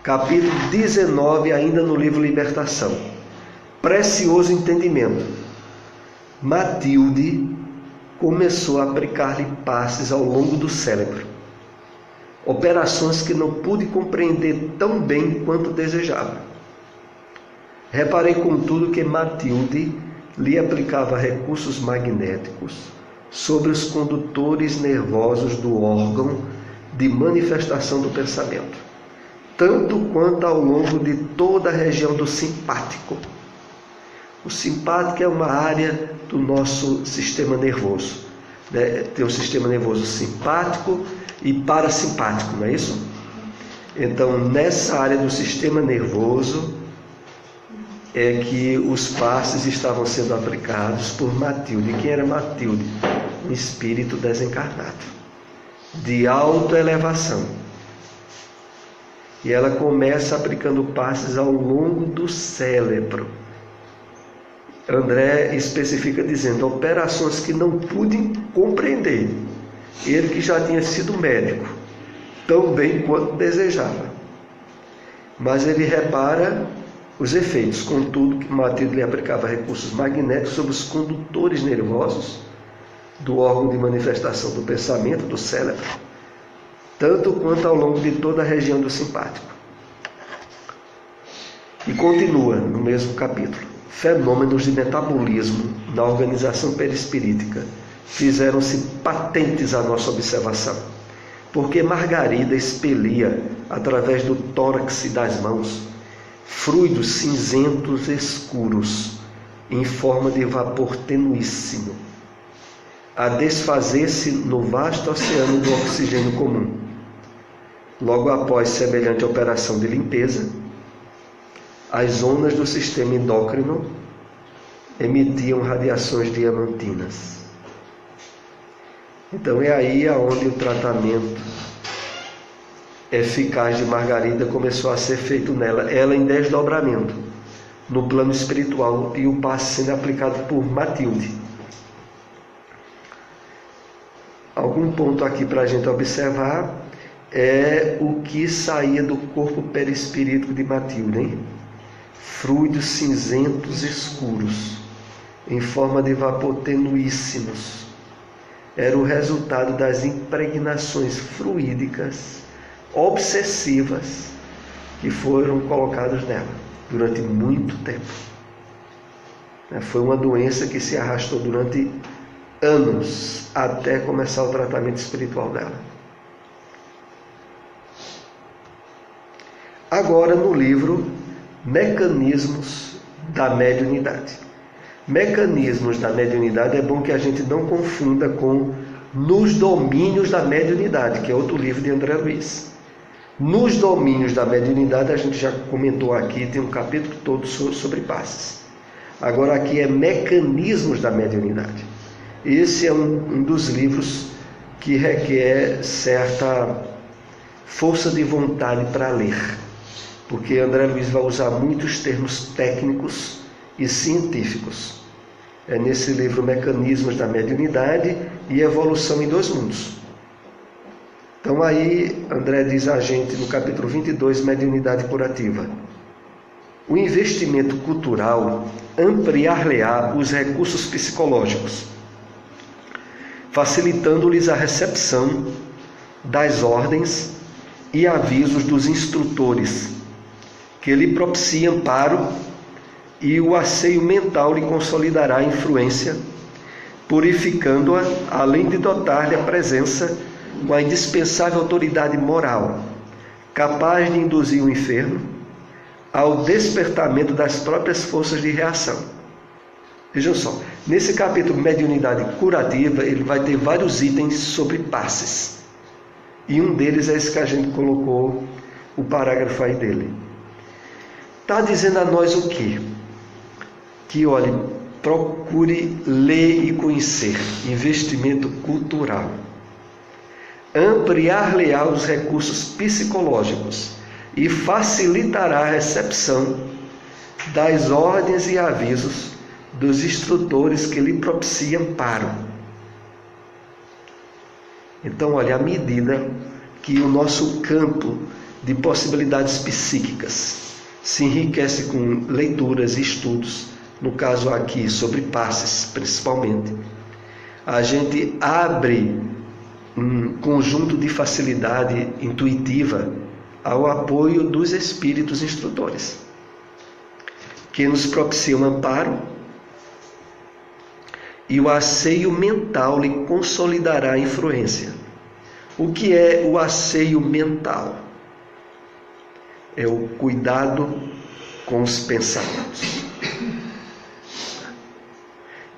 Capítulo 19, ainda no livro Libertação. Precioso entendimento. Matilde começou a aplicar-lhe passes ao longo do cérebro, operações que não pude compreender tão bem quanto desejava. Reparei, contudo, que Matilde lhe aplicava recursos magnéticos sobre os condutores nervosos do órgão de manifestação do pensamento, tanto quanto ao longo de toda a região do simpático. O simpático é uma área do nosso sistema nervoso, né? Tem o sistema nervoso simpático e parasimpático, não é isso? Então, nessa área do sistema nervoso é que os passes estavam sendo aplicados por Matilde. Quem era Matilde? Um espírito desencarnado, de autoelevação. E ela começa aplicando passes ao longo do cérebro. André especifica dizendo, operações que não pude compreender. Ele que já tinha sido médico, tão bem quanto desejava. Mas ele repara os efeitos. Contudo, que Matilde lhe aplicava recursos magnéticos sobre os condutores nervosos do órgão de manifestação do pensamento, do cérebro, tanto quanto ao longo de toda a região do simpático. E continua no mesmo capítulo. Fenômenos de metabolismo na organização perispirítica fizeram-se patentes à nossa observação, porque Margarida expelia, através do tórax e das mãos, fluidos cinzentos escuros, em forma de vapor tenuíssimo, a desfazer-se no vasto oceano do oxigênio comum. Logo após semelhante operação de limpeza, as zonas do sistema endócrino emitiam radiações diamantinas. Então é aí aonde o tratamento eficaz de Margarida começou a ser feito nela, ela em desdobramento, no plano espiritual, e o passe sendo aplicado por Matilde. Algum ponto aqui para a gente observar é o que saía do corpo perispirítico de Matilde, hein? Fluidos cinzentos escuros, em forma de vapor tenuíssimos. Era o resultado das impregnações fluídicas obsessivas que foram colocadas nela durante muito tempo. Foi uma doença que se arrastou durante anos até começar o tratamento espiritual dela. Agora, no livro Mecanismos da Mediunidade. Mecanismos da Mediunidade é bom que a gente não confunda com Nos Domínios da Mediunidade, que é outro livro de André Luiz. Nos Domínios da Mediunidade, a gente já comentou aqui, tem um capítulo todo sobre passes. Agora aqui é Mecanismos da Mediunidade. Esse é um dos livros que requer certa força de vontade para ler, porque André Luiz vai usar muitos termos técnicos e científicos. É nesse livro Mecanismos da Mediunidade e Evolução em Dois Mundos. Então aí André diz a gente no capítulo 22, Mediunidade Curativa. O investimento cultural ampliar-lhe-á os recursos psicológicos, facilitando-lhes a recepção das ordens e avisos dos instrutores, que lhe propiciam amparo, e o asseio mental lhe consolidará a influência, purificando-a, além de dotar-lhe a presença com a indispensável autoridade moral, capaz de induzir o enfermo ao despertamento das próprias forças de reação. Vejam só, nesse capítulo Mediunidade Curativa, ele vai ter vários itens sobre passes. E um deles é esse que a gente colocou o parágrafo aí dele. Está dizendo a nós o quê? Que, olhe, procure ler e conhecer, investimento cultural. Ampliar-lhe-á os recursos psicológicos e facilitará a recepção das ordens e avisos dos instrutores que lhe propiciam amparo. Então, olha, à medida que o nosso campo de possibilidades psíquicas se enriquece com leituras e estudos, no caso aqui sobre passes principalmente, a gente abre um conjunto de facilidade intuitiva ao apoio dos espíritos instrutores, que nos propiciam amparo, e o asseio mental lhe consolidará a influência. O que é o asseio mental? É o cuidado com os pensamentos.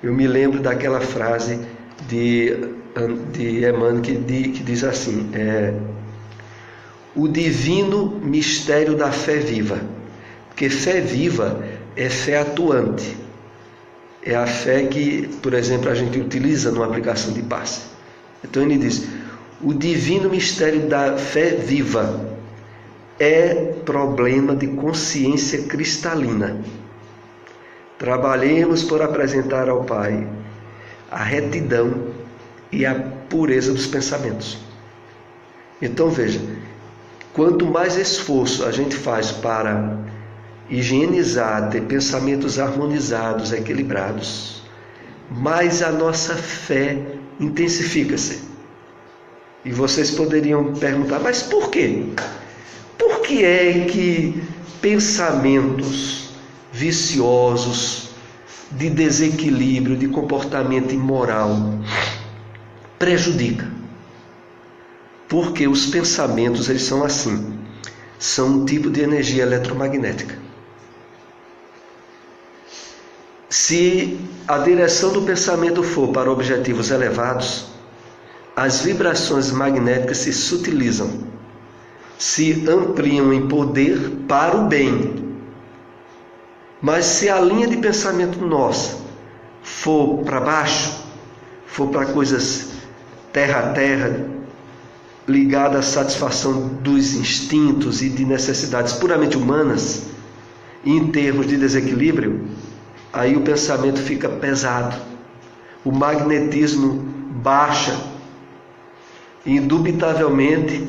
Eu me lembro daquela frase de Emmanuel que diz assim: o divino mistério da fé viva. Porque fé viva é fé atuante. É a fé que, por exemplo, a gente utiliza numa aplicação de passe. Então ele diz: o divino mistério da fé viva é problema de consciência cristalina. Trabalhemos por apresentar ao Pai a retidão e a pureza dos pensamentos. Então veja, quanto mais esforço a gente faz para higienizar, ter pensamentos harmonizados, equilibrados, mais a nossa fé intensifica-se. E vocês poderiam perguntar: mas por quê? Por que é que pensamentos viciosos, de desequilíbrio, de comportamento imoral prejudica? Porque os pensamentos, eles são assim, são um tipo de energia eletromagnética. Se a direção do pensamento for para objetivos elevados, as vibrações magnéticas se sutilizam, se ampliam em poder para o bem. Mas se a linha de pensamento nossa for para baixo, for para coisas terra a terra, ligada à satisfação dos instintos e de necessidades puramente humanas, e em termos de desequilíbrio, aí o pensamento fica pesado, o magnetismo baixa, e indubitavelmente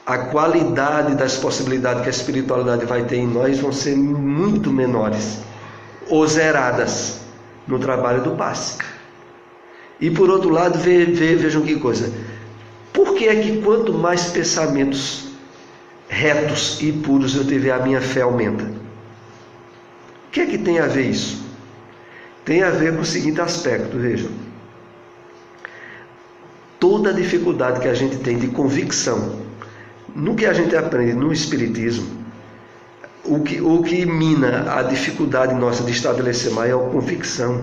a qualidade das possibilidades que a espiritualidade vai ter em nós vão ser muito menores ou zeradas no trabalho do passe. E por outro lado, vejam que coisa: por que é que quanto mais pensamentos retos e puros eu tiver, a minha fé aumenta? O que é que tem a ver isso? Tem a ver com o seguinte aspecto, vejam. Toda a dificuldade que a gente tem de convicção no que a gente aprende no Espiritismo, o que mina a dificuldade nossa de estabelecer maior convicção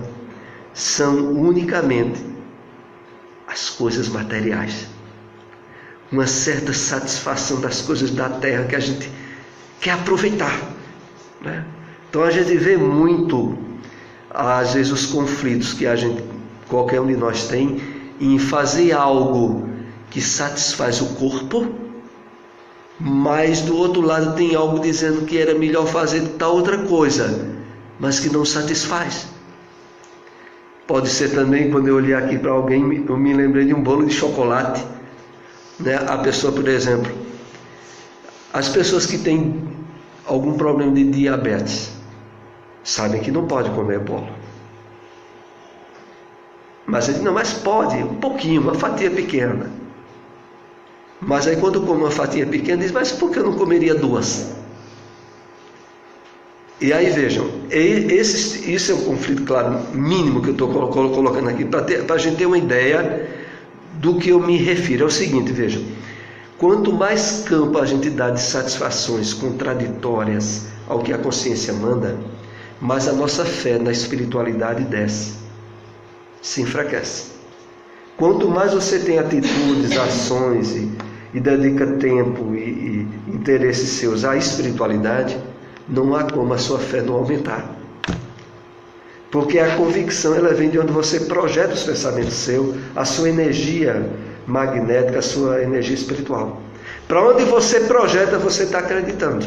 são unicamente as coisas materiais. Uma certa satisfação das coisas da terra que a gente quer aproveitar, né? Então a gente vê muito, às vezes, os conflitos que qualquer um de nós tem em fazer algo que satisfaz o corpo, mas do outro lado tem algo dizendo que era melhor fazer tal outra coisa, mas que não satisfaz. Pode ser também, quando eu olhei aqui para alguém, eu me lembrei de um bolo de chocolate, né? A pessoa, por exemplo, as pessoas que têm algum problema de diabetes sabem que não pode comer bolo, mas ele diz: não, mas pode, um pouquinho, uma fatia pequena. Mas aí quando come uma fatia pequena, diz: mas por que eu não comeria duas? E aí vejam, isso é um conflito, claro, mínimo que eu estou colocando aqui, para a gente ter uma ideia do que eu me refiro. É o seguinte, vejam, quanto mais campo a gente dá de satisfações contraditórias ao que a consciência manda, mais a nossa fé na espiritualidade desce, se enfraquece. Quanto mais você tem atitudes, ações e dedica tempo e interesses seus à espiritualidade, não há como a sua fé não aumentar. Porque a convicção, ela vem de onde você projeta os pensamentos seus, a sua energia magnética, a sua energia espiritual. Para onde você projeta, você está acreditando.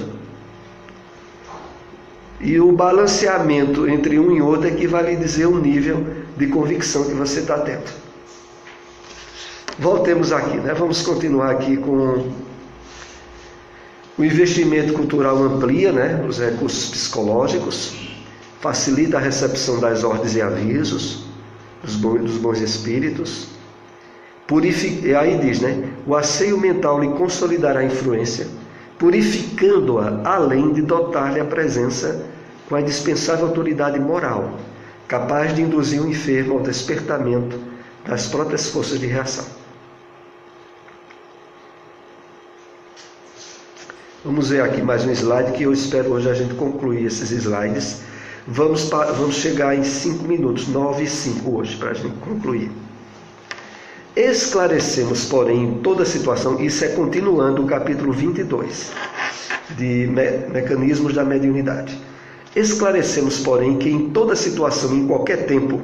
E o balanceamento entre um e outro é que vai lhe dizer o nível de convicção que você está tendo. Voltemos aqui, né? Vamos continuar aqui com o investimento cultural amplia, né, os recursos psicológicos, facilita a recepção das ordens e avisos, dos bons espíritos. Aí diz, o asseio mental lhe consolidará a influência, purificando-a, além de dotar-lhe a presença com a indispensável autoridade moral, capaz de induzir o enfermo ao despertamento das próprias forças de reação. Vamos ver aqui mais um slide, que eu espero hoje a gente concluir esses slides. Vamos chegar em 5 minutos, 9 e 5 hoje, para a gente concluir. Esclarecemos, porém, em toda situação, isso é continuando o capítulo 22, de Mecanismos da Mediunidade. Esclarecemos, porém, que em toda situação, em qualquer tempo,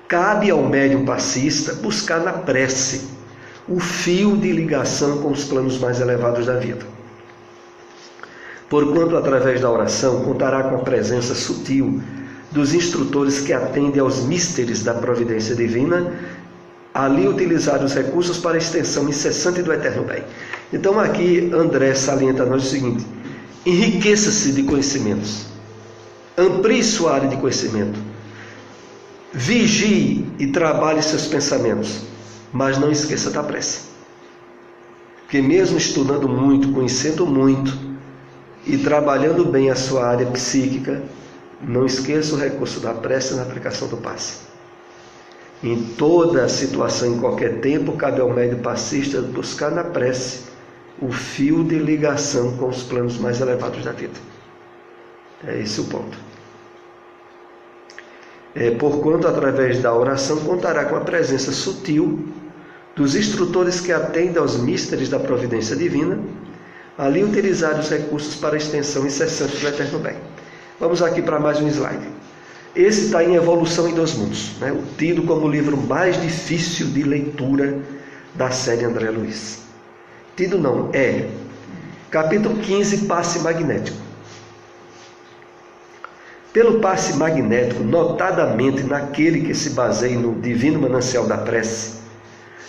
cabe ao médium passista buscar na prece o fio de ligação com os planos mais elevados da vida. Porquanto, através da oração, contará com a presença sutil dos instrutores que atendem aos místeres da providência divina, ali utilizar os recursos para a extensão incessante do eterno bem. Então aqui André salienta a nós o seguinte: enriqueça-se de conhecimentos, amplie sua área de conhecimento, vigie e trabalhe seus pensamentos, mas não esqueça da prece. Porque mesmo estudando muito, conhecendo muito e trabalhando bem a sua área psíquica, não esqueça o recurso da prece na aplicação do passe. Em toda situação, em qualquer tempo, cabe ao médium passista buscar na prece o fio de ligação com os planos mais elevados da vida. É esse o ponto. Porquanto, através da oração, contará com a presença sutil dos instrutores que atendem aos místeres da providência divina, ali utilizar os recursos para a extensão incessante do eterno bem. Vamos aqui para mais um slide. Esse está em Evolução em 2 Mundos, tido como o livro mais difícil de leitura da série André Luiz. Tido não, capítulo 15, Passe Magnético. Pelo passe magnético, notadamente naquele que se baseia no divino manancial da prece,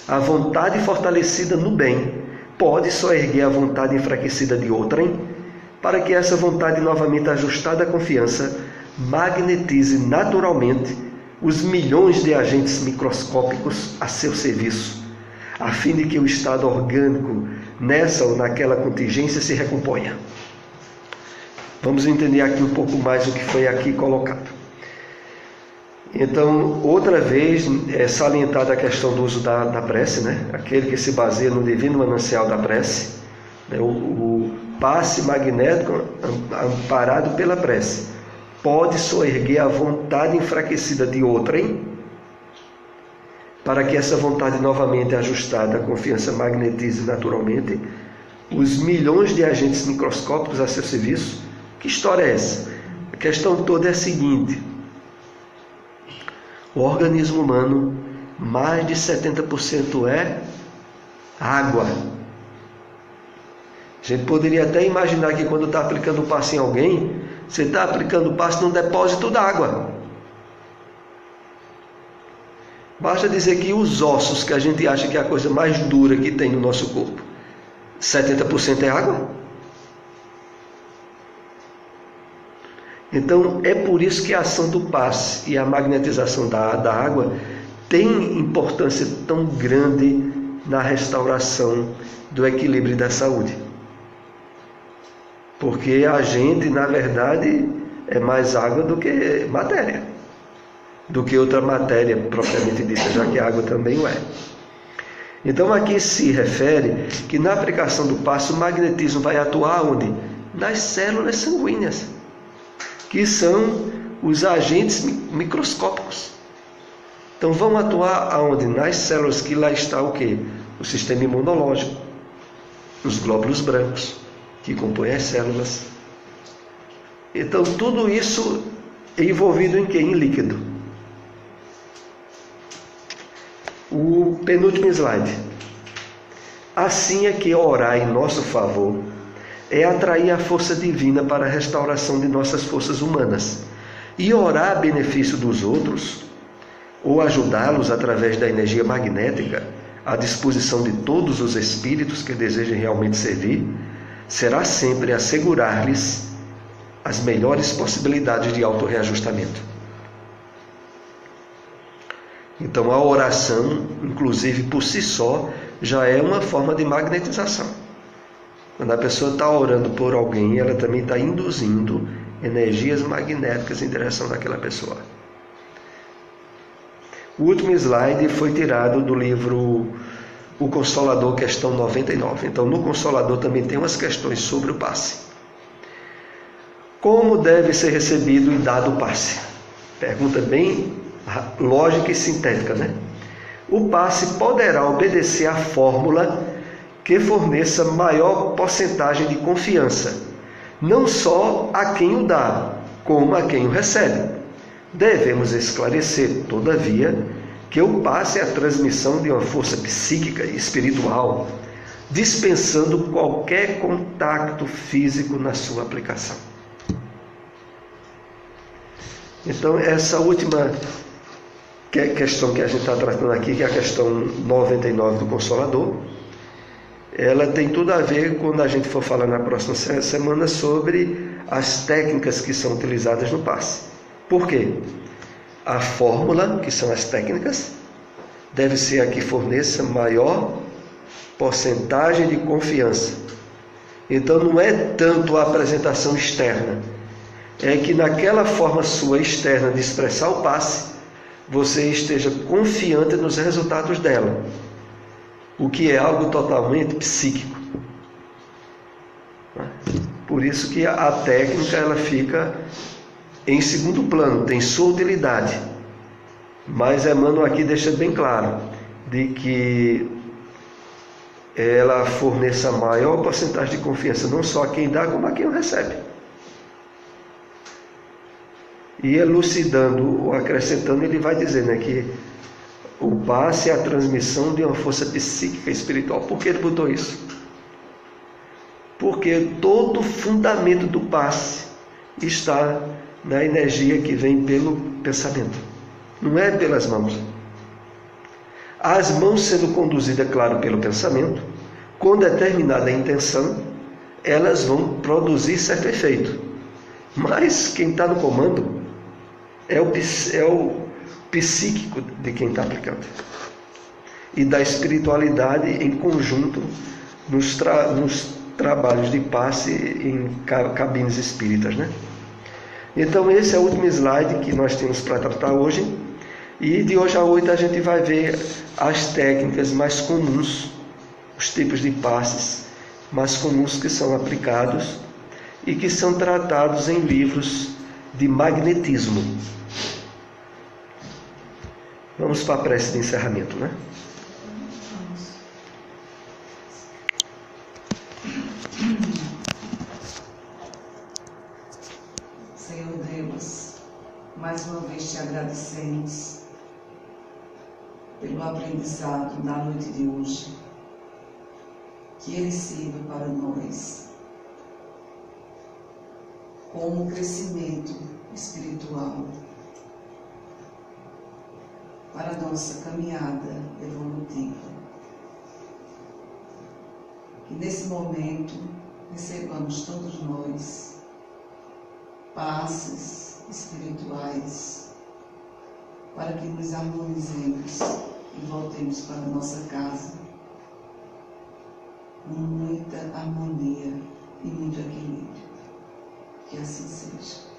a vontade fortalecida no bem pode soerguer a vontade enfraquecida de outrem, para que essa vontade novamente ajustada à confiança magnetize naturalmente os milhões de agentes microscópicos a seu serviço, a fim de que o estado orgânico nessa ou naquela contingência se recomponha. Vamos entender aqui um pouco mais o que foi aqui colocado. Então, outra vez, é salientada a questão do uso da prece, aquele que se baseia no divino manancial da prece, o passe magnético amparado pela prece pode soerguer a vontade enfraquecida de outrem, para que essa vontade novamente ajustada à confiança magnetize naturalmente os milhões de agentes microscópicos a seu serviço. Que história é essa? A questão toda é a seguinte: o organismo humano, mais de 70% é água. A gente poderia até imaginar que quando está aplicando o passe em alguém, você está aplicando o passe num depósito d'água. Basta dizer que os ossos, que a gente acha que é a coisa mais dura que tem no nosso corpo, 70% é água. Então, é por isso que a ação do passe e a magnetização da água tem importância tão grande na restauração do equilíbrio da saúde. Porque a gente, na verdade, é mais água do que matéria, do que outra matéria propriamente dita, já que a água também o é. Então, aqui se refere que na aplicação do passe, o magnetismo vai atuar onde? Nas células sanguíneas, que são os agentes microscópicos. Então vão atuar aonde? Nas células, que lá está o quê? O sistema imunológico, os glóbulos brancos, que compõem as células. Então tudo isso é envolvido em quê? Em líquido. O penúltimo slide. Assim é que orar em nosso favor é atrair a força divina para a restauração de nossas forças humanas. E orar a benefício dos outros, ou ajudá-los através da energia magnética, à disposição de todos os espíritos que desejem realmente servir, será sempre assegurar-lhes as melhores possibilidades de autorreajustamento. Então a oração, inclusive por si só, já é uma forma de magnetização. Quando a pessoa está orando por alguém, ela também está induzindo energias magnéticas em direção daquela pessoa. O último slide foi tirado do livro O Consolador, questão 99. Então no Consolador também tem umas questões sobre o passe. Como deve ser recebido e dado o passe? Pergunta bem lógica e sintética, né? O passe poderá obedecer à fórmula que forneça maior porcentagem de confiança, não só a quem o dá, como a quem o recebe. Devemos esclarecer, todavia, que o passe é a transmissão de uma força psíquica e espiritual, dispensando qualquer contato físico na sua aplicação. Então, essa última questão que a gente está tratando aqui, que é a questão 99 do Consolador, ela tem tudo a ver quando a gente for falar na próxima semana sobre as técnicas que são utilizadas no passe. Por quê? A fórmula, que são as técnicas, deve ser a que forneça maior porcentagem de confiança. Então não é tanto a apresentação externa, é que naquela forma sua externa de expressar o passe, você esteja confiante nos resultados dela, o que é algo totalmente psíquico. Por isso que a técnica ela fica em segundo plano, tem sua utilidade, mas Emmanuel aqui deixa bem claro de que ela forneça maior porcentagem de confiança, não só a quem dá, como a quem o recebe. E elucidando ou acrescentando, ele vai dizer, né, que o passe é a transmissão de uma força psíquica e espiritual. Por que ele botou isso? Porque todo o fundamento do passe está na energia que vem pelo pensamento, não é pelas mãos. As mãos sendo conduzidas, claro, pelo pensamento, com determinada intenção, elas vão produzir certo efeito. Mas quem está no comando é o psíquico de quem está aplicando. E da espiritualidade em conjunto nos trabalhos de passe em cabines espíritas, né? Então esse é o último slide que nós temos para tratar hoje. E de hoje a 8 a gente vai ver as técnicas mais comuns, os tipos de passes mais comuns que são aplicados e que são tratados em livros de magnetismo. Vamos para a prece de encerramento, né? Senhor Deus, mais uma vez te agradecemos pelo aprendizado da noite de hoje, que ele sirva para nós como crescimento espiritual para a nossa caminhada evolutiva. Que nesse momento recebamos todos nós passes espirituais para que nos harmonizemos e voltemos para a nossa casa com muita harmonia e muito equilíbrio. Que assim seja.